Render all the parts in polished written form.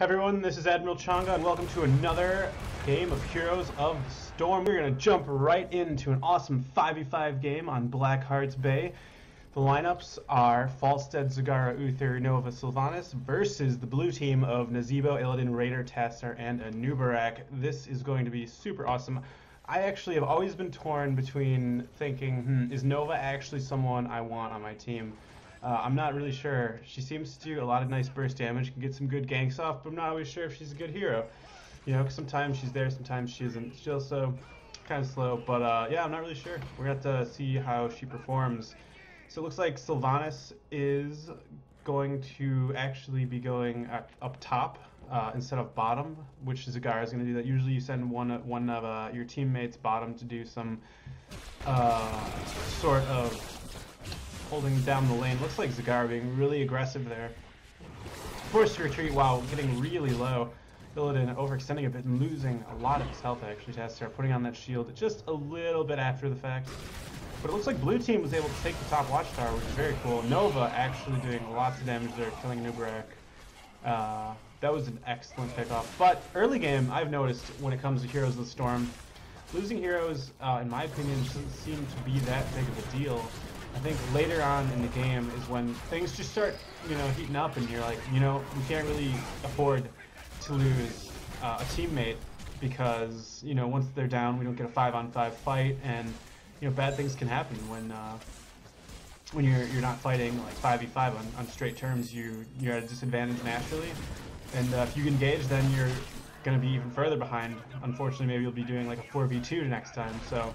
Everyone, this is AdmiralChonga and welcome to another game of Heroes of the Storm. We're going to jump right into an awesome 5v5 game on Blackheart's Bay. The lineups are Falstad, Zagara, Uther, Nova, Sylvanas versus the blue team of Nazeebo, Illidan, Raynor, Tassadar, and Anub'arak. This is going to be super awesome. I actually have always been torn between thinking, is Nova actually someone I want on my team? I'm not really sure. She seems to do a lot of nice burst damage, can get some good ganks off, but I'm not always sure if she's a good hero. You know, 'cause sometimes she's there, sometimes she isn't. She's also kind of slow, but yeah, I'm not really sure. We're going to have to see how she performs. So it looks like Sylvanas is going to actually be going up top instead of bottom, which Zagara is going to do that. Usually you send one of your teammates bottom to do some sort of holding down the lane. Looks like Zagara being really aggressive there. Forced to retreat while getting really low. Illidan overextending a bit and losing a lot of his health actually. Tassadar putting on that shield just a little bit after the fact. But it looks like blue team was able to take the top watchtower, which is very cool. Nova actually doing lots of damage there, killing Anub'arak. That was an excellent pickoff. But early game, I've noticed when it comes to Heroes of the Storm, losing heroes, in my opinion, doesn't seem to be that big of a deal. I think later on in the game is when things just start, heating up, and you're like, we can't really afford to lose a teammate because, once they're down, we don't get a 5-on-5 fight, and bad things can happen when you're not fighting like 5v5 on straight terms. You're at a disadvantage naturally, and if you engage, then you're going to be even further behind. Unfortunately, maybe you'll be doing like a 4v2 next time. So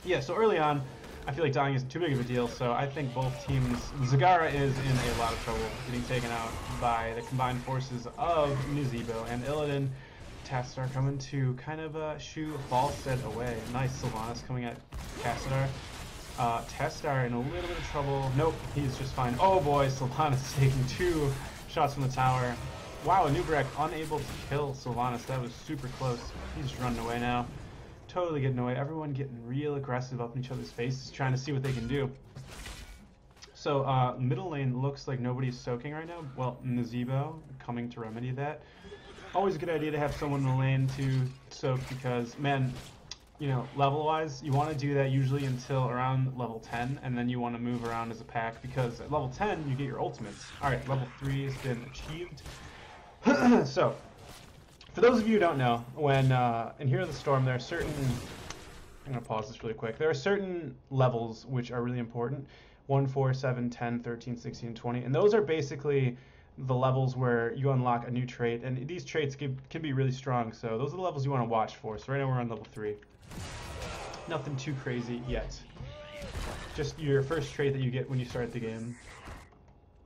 yeah, so early on, I feel like dying isn't too big of a deal, so I think both teams... Zagara is in a lot of trouble, getting taken out by the combined forces of Nazeebo and Illidan. Tassadar coming to kind of shoo Falstad away. Nice Sylvanas coming at Tassadar. Tassadar in a little bit of trouble. Nope, he's just fine. Oh boy, Sylvanas taking 2 shots from the tower. Wow, Anub'arak unable to kill Sylvanas. That was super close. He's just running away now. Totally getting away. Everyone getting real aggressive up in each other's faces, trying to see what they can do. So middle lane looks like nobody's soaking right now. Well, Nazeebo coming to remedy that. Always a good idea to have someone in the lane to soak because, man, level-wise, you want to do that usually until around level 10, and then you want to move around as a pack because at level 10 you get your ultimates. Alright, level 3 has been achieved. So, for those of you who don't know, when in Heroes of the Storm, there are certain... I'm going to pause this really quick. There are certain levels which are really important. 1, 4, 7, 10, 13, 16, and 20. And those are basically the levels where you unlock a new trait. And these traits can be really strong, so those are the levels you want to watch for. So right now we're on level 3. Nothing too crazy yet. Just your first trait that you get when you start the game.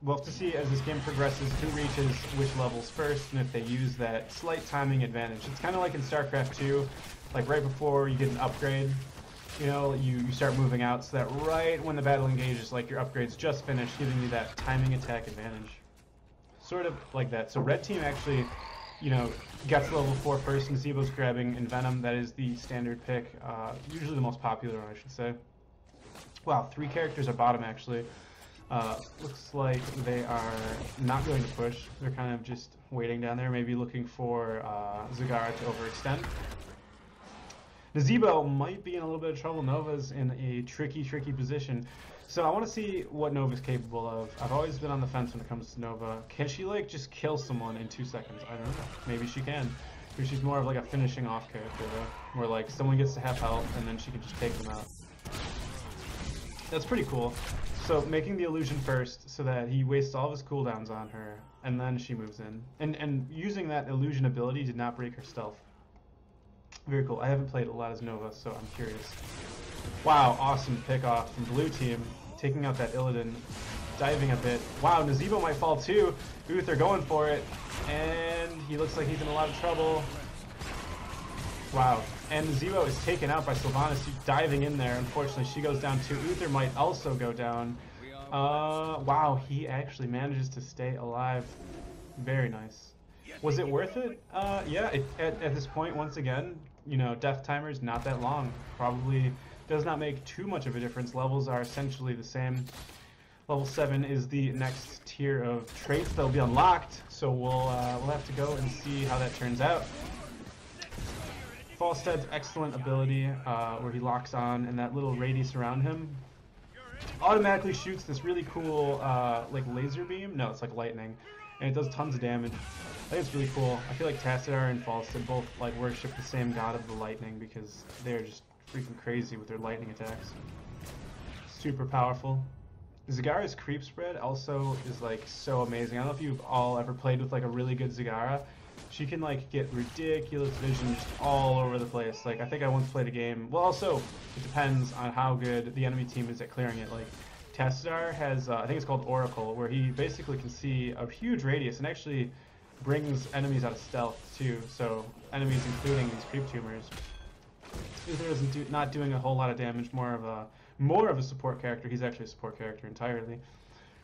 We'll have to see as this game progresses who reaches which levels first and if they use that slight timing advantage. It's kind of like in StarCraft 2, like right before you get an upgrade, you start moving out so that right when the battle engages, like your upgrade's just finished, giving you that timing attack advantage. Sort of like that. So red team actually, gets level 4 first, and Nazeebo's grabbing Envenom. That is the standard pick, usually the most popular one, I should say. Wow, 3 characters are bottom actually. Looks like they are not going to push. They're kind of just waiting down there, maybe looking for Zagara to overextend. Nazeebo might be in a little bit of trouble. Nova's in a tricky position. So I want to see what Nova's capable of. I've always been on the fence when it comes to Nova. Can she just kill someone in 2 seconds? I don't know. Maybe she can. Maybe she's more of like a finishing off character though, where someone gets to have health and then she can just take them out. That's pretty cool. So making the illusion first so that he wastes all of his cooldowns on her, and then she moves in. And using that illusion ability did not break her stealth. Very cool. I haven't played a lot as Nova, so I'm curious. Wow, awesome pickoff from blue team, taking out that Illidan, diving a bit. Wow, Nazeebo might fall too. Uther going for it, and he looks like he's in a lot of trouble. Wow, and Nazeebo is taken out by Sylvanas. She's diving in there. Unfortunately, she goes down too. Uther might also go down. Wow, he actually manages to stay alive. Very nice. Was it worth it? Yeah, at this point, once again, death timer's not that long. Probably does not make too much of a difference. Levels are essentially the same. Level 7 is the next tier of traits that will be unlocked, so we'll have to go and see how that turns out. Falstad's excellent ability, where he locks on and that little radius around him automatically shoots this really cool like laser beam. No, it's like lightning, and it does tons of damage. I think it's really cool. I feel like Tassadar and Falstad both like worship the same god of the lightning because they're just freaking crazy with their lightning attacks. Super powerful. Zagara's creep spread also is like so amazing. I don't know if you've all ever played with like a really good Zagara. She can like get ridiculous vision just all over the place. Like I think I once played a game. Well, also it depends on how good the enemy team is at clearing it. Like Tassadar has, I think it's called Oracle, where he basically can see a huge radius and actually brings enemies out of stealth too. So enemies including these creep tumors. Uther isn't not doing a whole lot of damage. More of a support character. He's actually a support character entirely.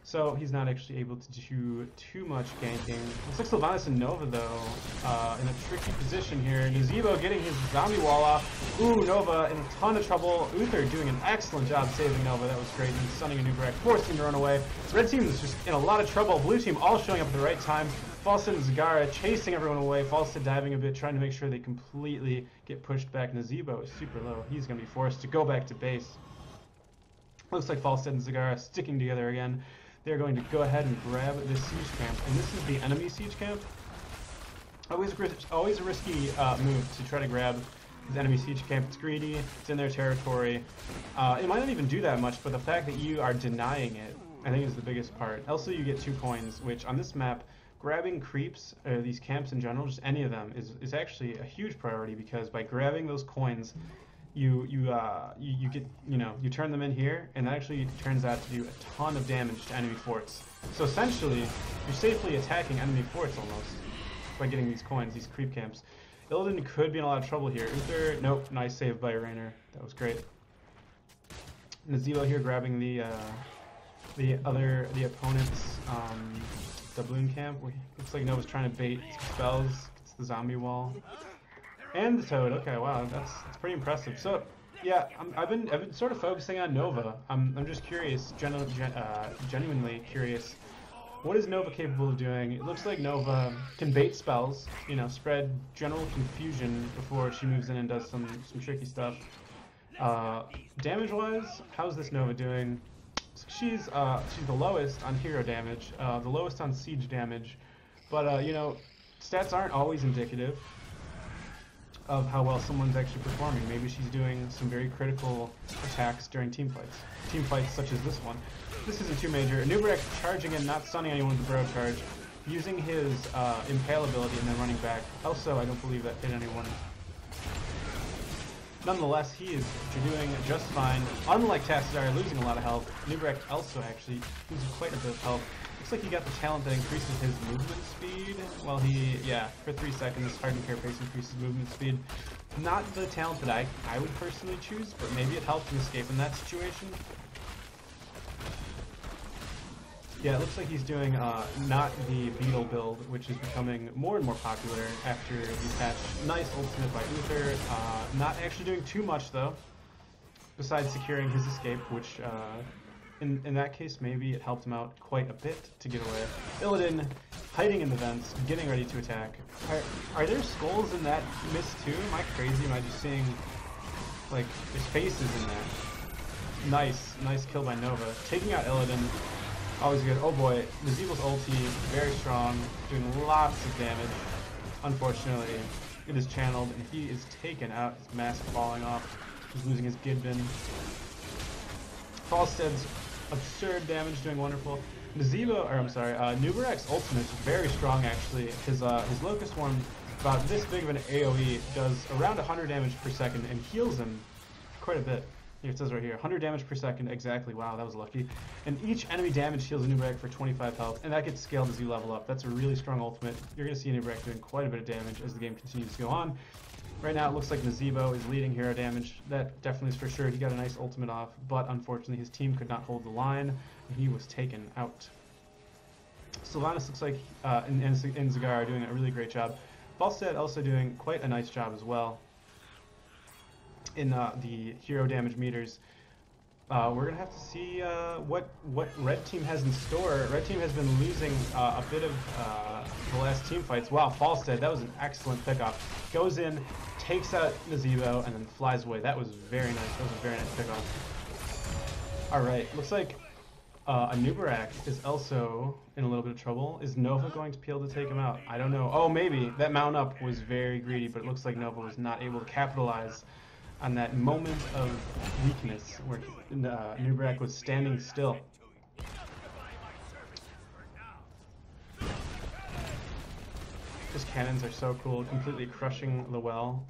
So he's not actually able to do too much ganking. Looks like Sylvanas and Nova, though, in a tricky position here. Nazeebo getting his zombie wall off. Ooh, Nova in a ton of trouble. Uther doing an excellent job saving Nova. That was great. And stunning Anub'arak, forcing him to run away. Red team is just in a lot of trouble. Blue team all showing up at the right time. Falstad and Zagara chasing everyone away. Falstad diving a bit, trying to make sure they completely get pushed back. Nazeebo is super low. He's going to be forced to go back to base. Looks like Falstad and Zagara sticking together again. They're going to go ahead and grab this siege camp, and this is the enemy siege camp. Always a risky move to try to grab the enemy siege camp. It's greedy, it's in their territory. It might not even do that much, but the fact that you are denying it, I think is the biggest part. Also, you get 2 coins, which on this map, grabbing creeps, these camps in general, just any of them, is actually a huge priority, because by grabbing those coins, you get, you turn them in here, and that actually turns out to do a ton of damage to enemy forts. So essentially, you're safely attacking enemy forts almost by getting these coins, these creep camps. Illidan could be in a lot of trouble here. Uther, nope, nice save by Raynor. That was great. Nazeebo here grabbing the opponent's doubloon camp. Looks like Nova's trying to bait some spells. It's the zombie wall. And the toad. Okay, wow, that's pretty impressive. So, yeah, I've been sort of focusing on Nova. I'm just curious, genuinely curious. What is Nova capable of doing? It looks like Nova can bait spells, spread general confusion before she moves in and does some tricky stuff. Damage-wise, how's this Nova doing? She's the lowest on hero damage, the lowest on siege damage, but stats aren't always indicative of how well someone's actually performing. Maybe she's doing some very critical attacks during team fights. Team fights such as this one. This isn't too major. Anub'arak charging in, not stunning anyone with the bro charge, using his impale ability and then running back. Also, I don't believe that hit anyone. Nonetheless, he is doing just fine. Unlike Tassadar, losing a lot of health, Anub'arak also actually losing quite a bit of health. Looks like he got the talent that increases his movement speed. Well, for 3 seconds, hardened carapace increases movement speed. Not the talent that I would personally choose, but maybe it helped him escape in that situation. Yeah, it looks like he's doing not the beetle build, which is becoming more and more popular after the patch. Nice ultimate by Uther. Not actually doing too much though, besides securing his escape, which in that case maybe it helped him out quite a bit to get away. Illidan hiding in the vents, getting ready to attack. Are there skulls in that mist too? Am I crazy? Am I just seeing like his face is in there? Nice kill by Nova, taking out Illidan. Always good. Oh boy, Nazeebo's ulti, very strong, doing lots of damage. Unfortunately, it is channeled and he is taken out, his mask falling off. He's losing his Gidbin. Falstad's absurd damage, doing wonderful. Anub'arak's ultimate is very strong actually. His Locust Swarm, about this big of an AoE, does around 100 damage per second and heals him quite a bit. Here it says right here, 100 damage per second, exactly, wow, that was lucky. And each enemy damage heals Anub'arak for 25 health, and that gets scaled as you level up. That's a really strong ultimate. You're going to see Anub'arak doing quite a bit of damage as the game continues to go on. Right now it looks like Nazeebo is leading hero damage. That definitely is for sure. He got a nice ultimate off, but unfortunately his team could not hold the line, and he was taken out. Sylvanas looks like, and Zagara are doing a really great job. Falstad also doing quite a nice job as well in the hero damage meters. we're gonna have to see what Red Team has in store. Red Team has been losing a bit of the last team fights. Wow, Falstad, that was an excellent pickoff. Goes in, takes out Nazeebo, and then flies away. That was very nice. That was a very nice pickoff. All right, looks like Anub'arak is also in a little bit of trouble. Is Nova going to be able to take him out? I don't know. Oh, maybe. That mount up was very greedy, but it looks like Nova was not able to capitalize on that moment of weakness where Anub'arak was standing still. Those cannons are so cool, completely crushing the well.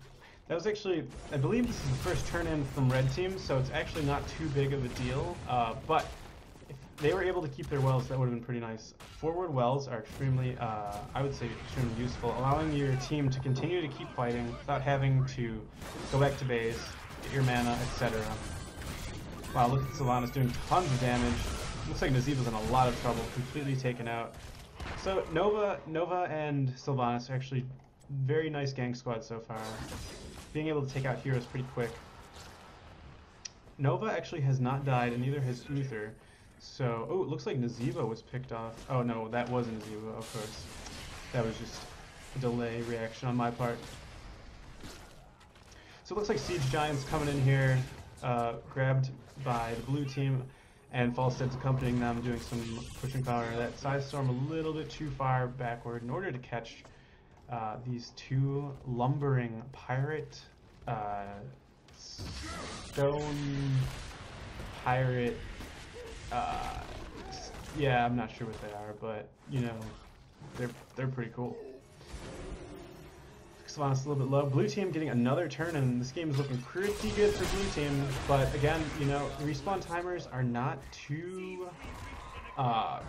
That was actually, I believe this is the first turn-in from Red Team, so it's actually not too big of a deal, but if they were able to keep their wells, that would have been pretty nice. Forward wells are extremely, I would say, extremely useful, allowing your team to continue to keep fighting without having to go back to base, get your mana, etc. Wow, look at Sylvanas doing tons of damage. Looks like Nazeebo's in a lot of trouble, completely taken out. So Nova and Sylvanas are actually very nice gang squad so far. Being able to take out heroes pretty quick. Nova actually has not died, and neither has Uther. So, oh, it looks like Nazeebo was picked off. Oh no, that wasn't Nazeebo, of course. That was just a delay reaction on my part. So it looks like Siege Giant's coming in here, grabbed by the blue team, and Falstad's accompanying them, doing some pushing power. That side storm a little bit too far backward in order to catch these two lumbering pirate, stone pirate, yeah, I'm not sure what they are, but you know, they're pretty cool. Sylvanas a little bit low. Blue team getting another turn, and this game is looking pretty good for blue team. But again, you know, respawn timers are not too long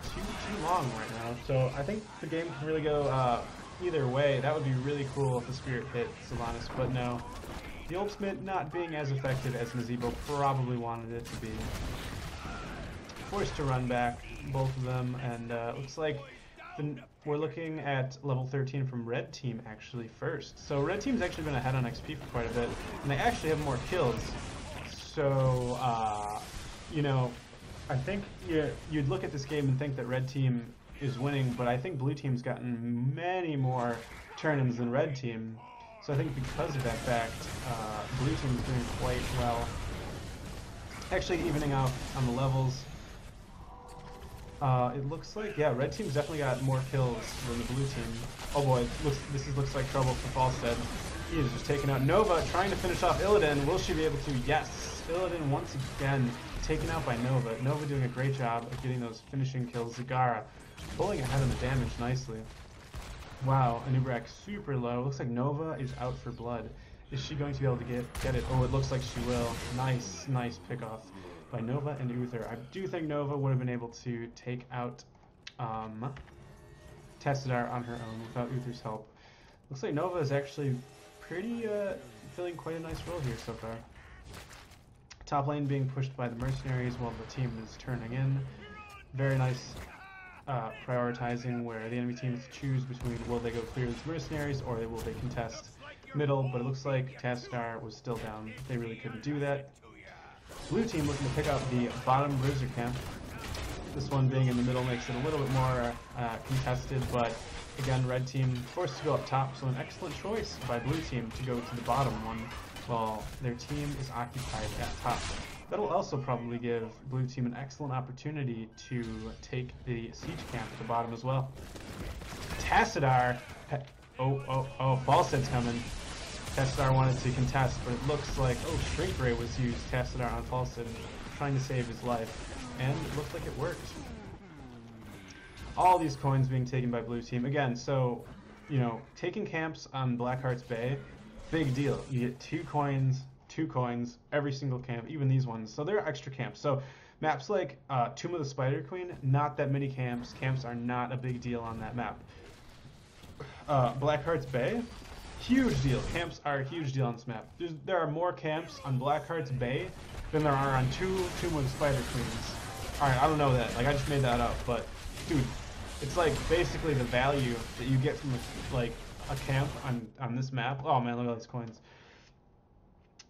right now. So I think the game can really go either way. That would be really cool if the spirit hit Sylvanas, but no. The ultimate not being as effective as Nazeebo probably wanted it to be. Forced to run back, both of them, and looks like we're looking at level 13 from Red Team actually first. So Red Team's actually been ahead on XP for quite a bit, and they actually have more kills. So, you know, I think you'd look at this game and think that Red Team is winning, but I think Blue Team's gotten many more turn-ins than Red Team. So I think because of that fact, Blue Team's doing quite well. Actually evening out on the levels. It looks like, yeah, Red Team's definitely got more kills than the Blue Team. Oh boy, this looks like trouble for Falstad. He is just taking out Nova, trying to finish off Illidan. Will she be able to? Yes! Illidan once again taken out by Nova. Nova doing a great job of getting those finishing kills. Zagara pulling ahead on the damage nicely. Wow, Anub'arak super low. Looks like Nova is out for blood. Is she going to be able to get it? Oh, it looks like she will. Nice pickoff by Nova and Uther. I do think Nova would have been able to take out Tassadar on her own without Uther's help. Looks like Nova is actually pretty filling quite a nice role here so far. Top lane being pushed by the mercenaries while the team is turning in. Very nice prioritizing where the enemy team has to choose between will they go clear these mercenaries or will they contest middle, but it looks like Tassadar was still down. They really couldn't do that. Blue team looking to pick up the bottom bruiser camp. This one being in the middle makes it a little bit more contested, but again, Red team forced to go up top, so an excellent choice by Blue team to go to the bottom one while their team is occupied at top. That'll also probably give Blue team an excellent opportunity to take the siege camp at the bottom as well. Tassadar, oh, Falstad's coming. Tassadar wanted to contest, but it looks like, oh, Shrink Ray was used, Tassadar on Falstad, trying to save his life, and it looks like it worked. All these coins being taken by Blue team. Again, so, you know, taking camps on Blackheart's Bay, big deal. You get 2 coins every single camp, even these ones. So they're extra camps. So maps like Tomb of the Spider Queen, not that many camps. Camps are not a big deal on that map. Blackheart's Bay, huge deal. Camps are a huge deal on this map. There are more camps on Blackheart's Bay than there are on Tomb of the Spider Queens. Alright, I don't know that. Like, I just made that up. But, dude, it's like basically the value that you get from like a camp on this map. Oh man, look at all these coins.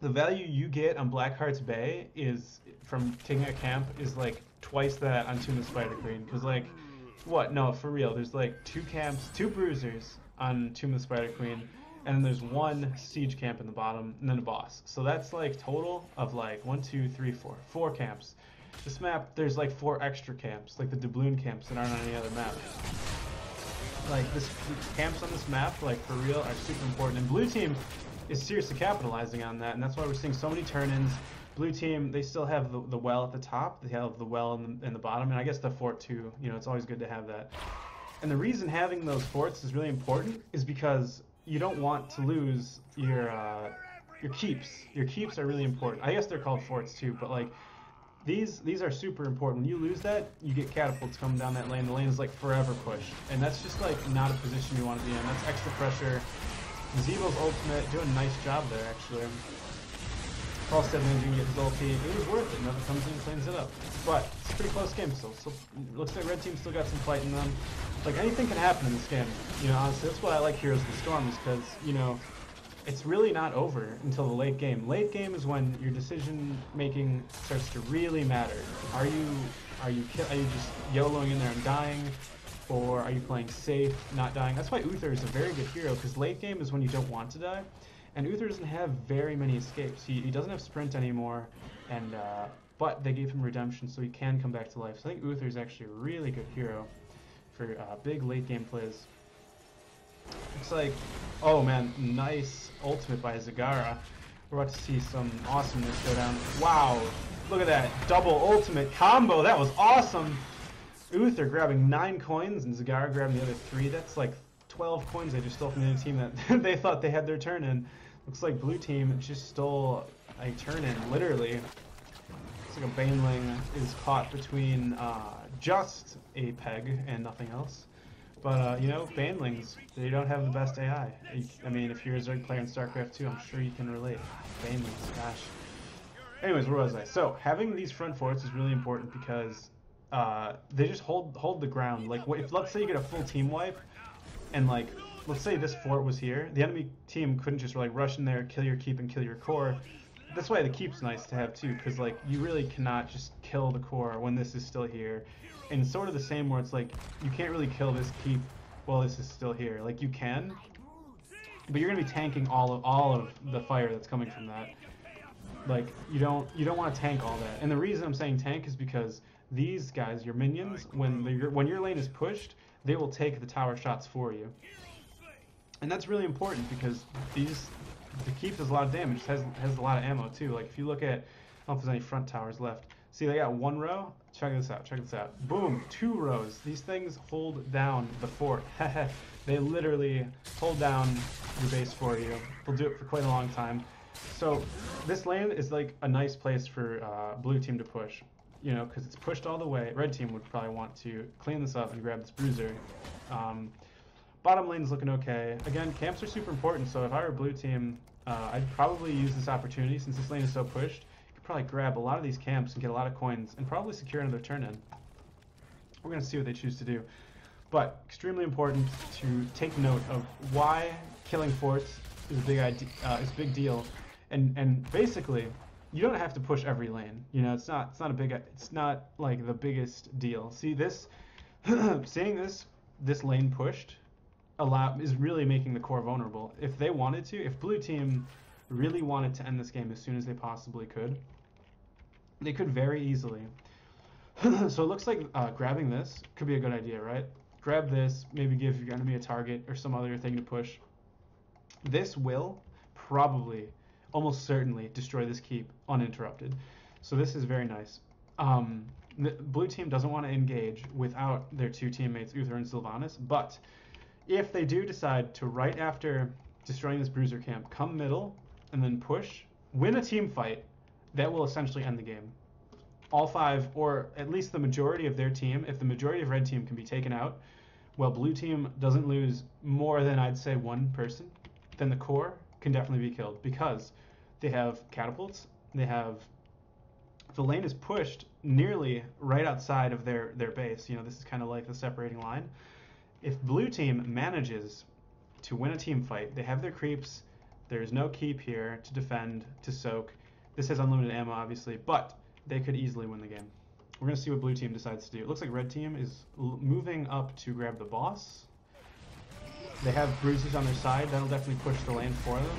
the value you get on Blackheart's Bay is from taking a camp is like twice that on Tomb of Spider Queen. Because like, what? No, for real. There's like 2 camps, 2 bruisers on Tomb of Spider Queen, and then there's 1 siege camp in the bottom, and then a boss. So that's like total of like 1, 2, 3, 4, 4 camps. This map, there's like 4 extra camps, like the doubloon camps that aren't on any other map. Like the camps on this map, like for real, are super important. And blue team is seriously capitalizing on that, and that's why we're seeing so many turn-ins. Blue team, they still have the well at the top, they have the well in the bottom, and I guess the fort too. You know, it's always good to have that. And the reason having those forts is really important is because you don't want to lose your keeps. Your keeps are really important. I guess they're called forts too, but like these are super important. When you lose that, you get catapults coming down that lane. The lane is like forever pushed, and that's just like not a position you want to be in. That's extra pressure. Nazeebo's ultimate, doing a nice job there actually. Falstad managing to get his ulti. It was worth it. Never comes in and cleans it up. But it's a pretty close game still. So it looks like red team still got some fight in them. Like anything can happen in this game. You know, honestly, that's why I like Heroes of the Storm, is because, you know, it's really not over until the late game. Late game is when your decision making starts to really matter. Are you just YOLOing in there and dying, or are you playing safe, not dying? That's why Uther is a very good hero, because late game is when you don't want to die, and Uther doesn't have very many escapes. He doesn't have sprint anymore, and but they gave him redemption, so he can come back to life. So I think Uther is actually a really good hero for big late game plays. It's like, oh man, nice ultimate by Zagara. We're about to see some awesomeness go down. Wow, look at that double ultimate combo. That was awesome. Uther grabbing 9 coins and Zagara grabbing the other 3. That's like 12 coins they just stole from the other team that they thought they had their turn in. Looks like blue team just stole a turn in, literally. It's like a Baneling is caught between just a peg and nothing else. But, you know, Banelings, they don't have the best AI. I mean, if you're a Zerg player in StarCraft 2, I'm sure you can relate. Banelings, gosh. Anyways, where was I? So, having these front forts is really important because they just hold the ground. Like, if let's say you get a full team wipe, and like, let's say this fort was here, the enemy team couldn't just like rush in there, kill your keep, and kill your core. That's why the keep's nice to have too, because like, you really cannot just kill the core when this is still here. And sort of the same where it's like, you can't really kill this keep while this is still here. Like, you can, but you're gonna be tanking all of the fire that's coming from that. Like, you don't want to tank all that. And the reason I'm saying tank is because these guys, your minions, when your lane is pushed, they will take the tower shots for you. And that's really important because the keep does a lot of damage, has a lot of ammo too. Like, if you look at, I don't know if there's any front towers left. See, they got 1 row. Check this out. Boom, 2 rows. These things hold down the fort. They literally hold down your base for you. They'll do it for quite a long time. So this lane is like a nice place for blue team to push, you know, because it's pushed all the way. Red team would probably want to clean this up and grab this bruiser. Bottom lane is looking okay. Again, camps are super important, so if I were blue team, I'd probably use this opportunity since this lane is so pushed. Probably grab a lot of these camps and get a lot of coins and probably secure another turn in. We're going to see what they choose to do. But extremely important to take note of why killing forts is a big deal. And basically, you don't have to push every lane. You know, it's not like the biggest deal. See this, seeing this lane pushed is really making the core vulnerable. If they wanted to, if blue team really wanted to end this game as soon as they possibly could, they could very easily. So it looks like grabbing this could be a good idea, right? Grab this, maybe give your enemy a target or some other thing to push. This will probably, almost certainly, destroy this keep uninterrupted. So this is very nice. The blue team doesn't want to engage without their 2 teammates, Uther and Sylvanas, but if they do decide to, right after destroying this bruiser camp, come middle and then push, win a team fight, that will essentially end the game. All 5, or at least the majority of their team, if the majority of red team can be taken out, well, blue team doesn't lose more than, I'd say, 1 person, then the core can definitely be killed because they have catapults, the lane is pushed nearly right outside of their base. You know, this is kind of like the separating line. If blue team manages to win a team fight, they have their creeps, There is no keep here to defend, to soak. This has unlimited ammo, obviously, but they could easily win the game. We're going to see what blue team decides to do. It looks like red team is moving up to grab the boss. They have bruises on their side. That'll definitely push the lane for them.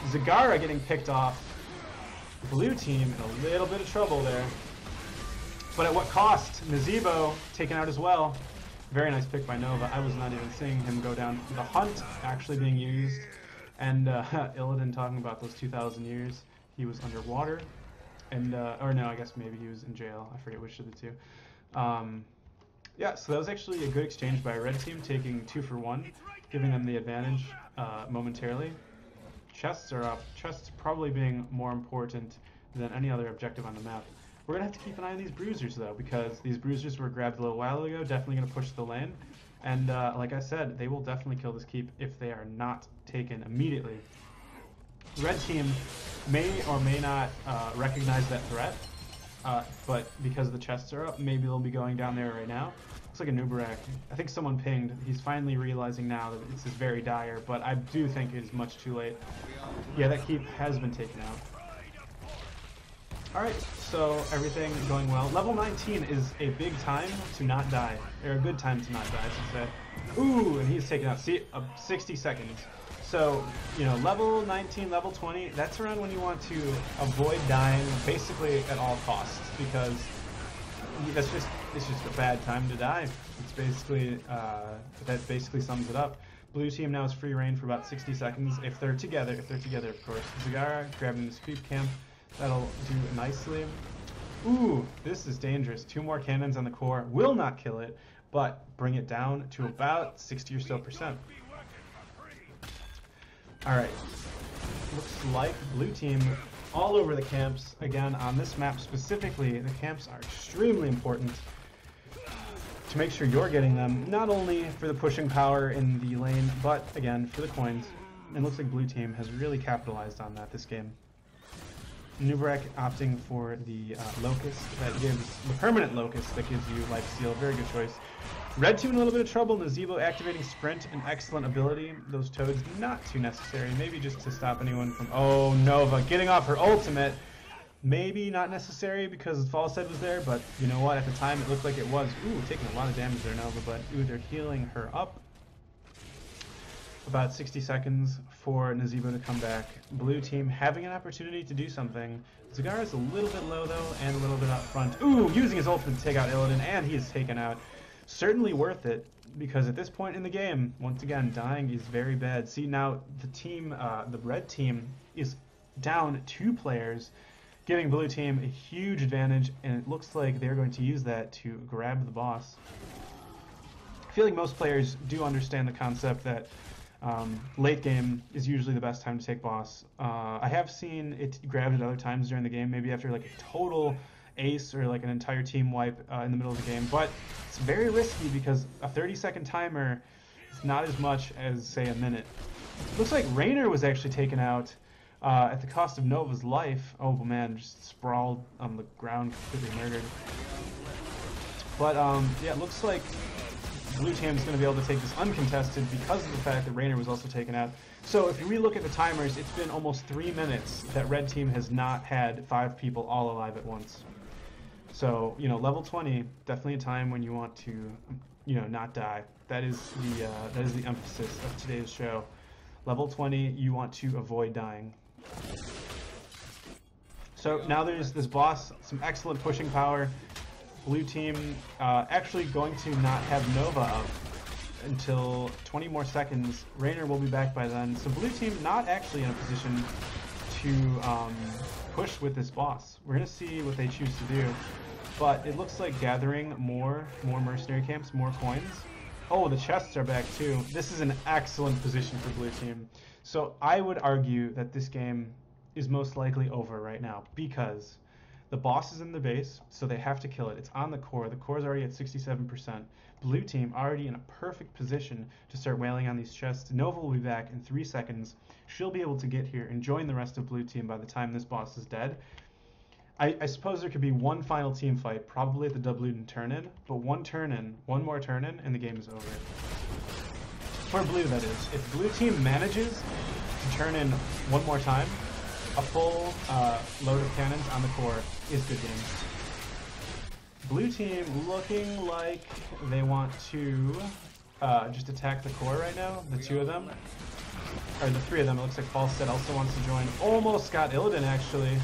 Zagara getting picked off. Blue team in a little bit of trouble there. But at what cost? Nazeebo taken out as well. Very nice pick by Nova. I was not even seeing him go down. The hunt actually being used. And Illidan talking about those 2,000 years. He was underwater. And, or no, I guess maybe he was in jail. I forget which of the two. Yeah, so that was actually a good exchange by a red team, taking 2 for 1, giving them the advantage momentarily. Chests are up. Chests probably being more important than any other objective on the map. We're going to have to keep an eye on these bruisers, though, because these bruisers were grabbed a little while ago, definitely going to push the lane. And like I said, they will definitely kill this keep if they are not taken immediately. Red team may or may not recognize that threat, but because the chests are up, maybe they'll be going down there right now. Looks like Anub'arak. I think someone pinged. He's finally realizing now that this is very dire, but I do think it is much too late. Yeah, that keep has been taken out. Alright, so everything going well. Level 19 is a big time to not die. Or a good time to not die, I should say. Ooh, and he's taken out. See, 60 seconds. So, you know, level 19, level 20, that's around when you want to avoid dying basically at all costs, because it's just a bad time to die. It's basically, that basically sums it up. Blue team now is free reign for about 60 seconds, if they're together, of course. Zagara grabbing this creep camp. That'll do nicely. Ooh, this is dangerous. 2 more cannons on the core. Will not kill it, but bring it down to about 60 or so %. Alright. Looks like blue team all over the camps. Again, on this map specifically, the camps are extremely important to make sure you're getting them, not only for the pushing power in the lane, but again, for the coins. And looks like blue team has really capitalized on that this game. Anub'arak opting for the Locust, that gives the permanent Locust that gives you lifesteal. Very good choice. Red team in a little bit of trouble. Nazeebo activating Sprint, an excellent ability. Those toads not too necessary. Maybe just to stop anyone from... Oh, Nova getting off her ultimate. Maybe not necessary because Falstad was there, but you know what? At the time it looked like it was. Ooh, taking a lot of damage there, Nova, but Uther healing her up. About 60 seconds for Nazeebo to come back. Blue team having an opportunity to do something. Zagara's a little bit low though, and a little bit up front. Ooh, using his ultimate to take out Illidan, and he is taken out. Certainly worth it, because at this point in the game, once again, dying is very bad. See, now the team, the red team, is down 2 players, giving blue team a huge advantage, and it looks like they're going to use that to grab the boss. I feel like most players do understand the concept that late game is usually the best time to take boss. I have seen it grabbed at other times during the game, maybe after like a total ace or like an entire team wipe in the middle of the game, but it's very risky because a 30-second timer is not as much as, say, a minute. Looks like Raynor was actually taken out at the cost of Nova's life. Oh man, just sprawled on the ground, completely murdered. But yeah, it looks like blue team is going to be able to take this uncontested because of the fact that Raynor was also taken out. So if we look at the timers, it's been almost 3 minutes that red team has not had 5 people all alive at once. So, you know, level 20, definitely a time when you want to, you know, not die. That is the emphasis of today's show. Level 20, you want to avoid dying. So now there's this boss, some excellent pushing power. Blue team actually going to not have Nova up until 20 more seconds. Raynor will be back by then. So blue team not actually in a position to push with this boss. We're going to see what they choose to do. But it looks like gathering more mercenary camps, more coins. Oh, the chests are back too. This is an excellent position for blue team. So I would argue that this game is most likely over right now because the boss is in the base, so they have to kill it. It's on the core. The core is already at 67%. Blue team already in a perfect position to start wailing on these chests. Nova will be back in 3 seconds. She'll be able to get here and join the rest of blue team by the time this boss is dead. I suppose there could be one final team fight, probably at the W turn-in, but one more turn-in, and the game is over. For blue, that is. If blue team manages to turn in one more time, a full load of cannons on the core is good game. Blue team looking like they want to just attack the core right now, the two of them. Or the three of them. It looks like Falstad also wants to join. Almost got Illidan, actually.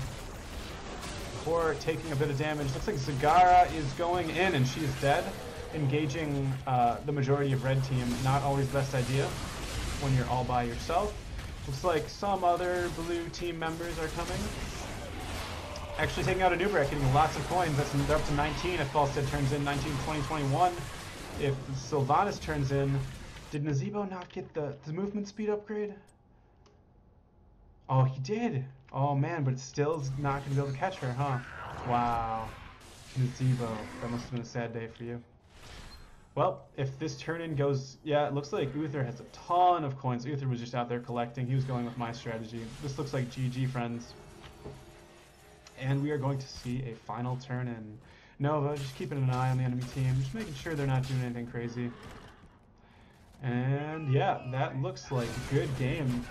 Core taking a bit of damage. Looks like Zagara is going in, and she is dead. Engaging the majority of red team. Not always the best idea when you're all by yourself. Looks like some other blue team members are coming. Actually taking out Anub'arak, getting lots of coins. They're up to 19 if Falstad turns in. 19, 20, 21 if Sylvanas turns in. Did Nazeebo not get the movement speed upgrade? Oh, he did. Oh man, but it's still not going to be able to catch her, huh? Wow. Nazeebo. That must have been a sad day for you. Well, if this turn-in goes... Yeah, it looks like Uther has a ton of coins. Uther was just out there collecting. He was going with my strategy. This looks like GG, friends. And we are going to see a final turn-in. Nova, just keeping an eye on the enemy team. Just making sure they're not doing anything crazy. And yeah, that looks like a good game.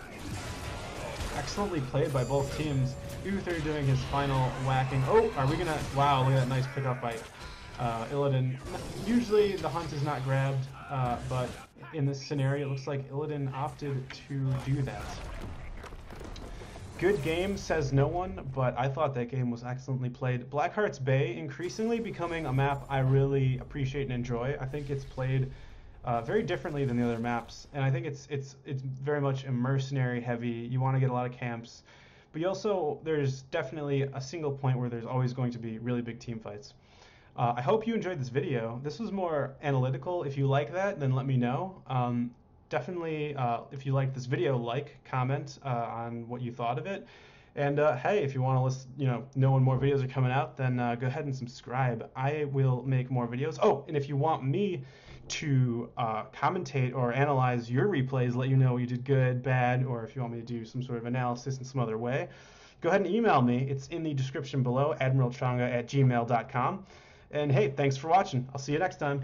Excellently played by both teams. Uther doing his final whacking. Oh, are we gonna... Wow, look at that nice pickoff by Illidan. Usually the hunt is not grabbed, but in this scenario it looks like Illidan opted to do that. Good game, says no one, but I thought that game was excellently played. Blackheart's Bay increasingly becoming a map I really appreciate and enjoy. I think it's played very differently than the other maps, and I think it's very much a mercenary heavy. You want to get a lot of camps, but you also, there's definitely a single point where there's always going to be really big team fights. I hope you enjoyed this video. This was more analytical. If you like that, then let me know. Definitely, if you like this video, comment on what you thought of it. And hey, if you want to listen, know when more videos are coming out, then go ahead and subscribe. I will make more videos. Oh, and if you want me to commentate or analyze your replays, let you know you did good, bad, or if you want me to do some sort of analysis in some other way, go ahead and email me. It's in the description below, AdmiralChonga@gmail.com. And hey, thanks for watching. I'll see you next time.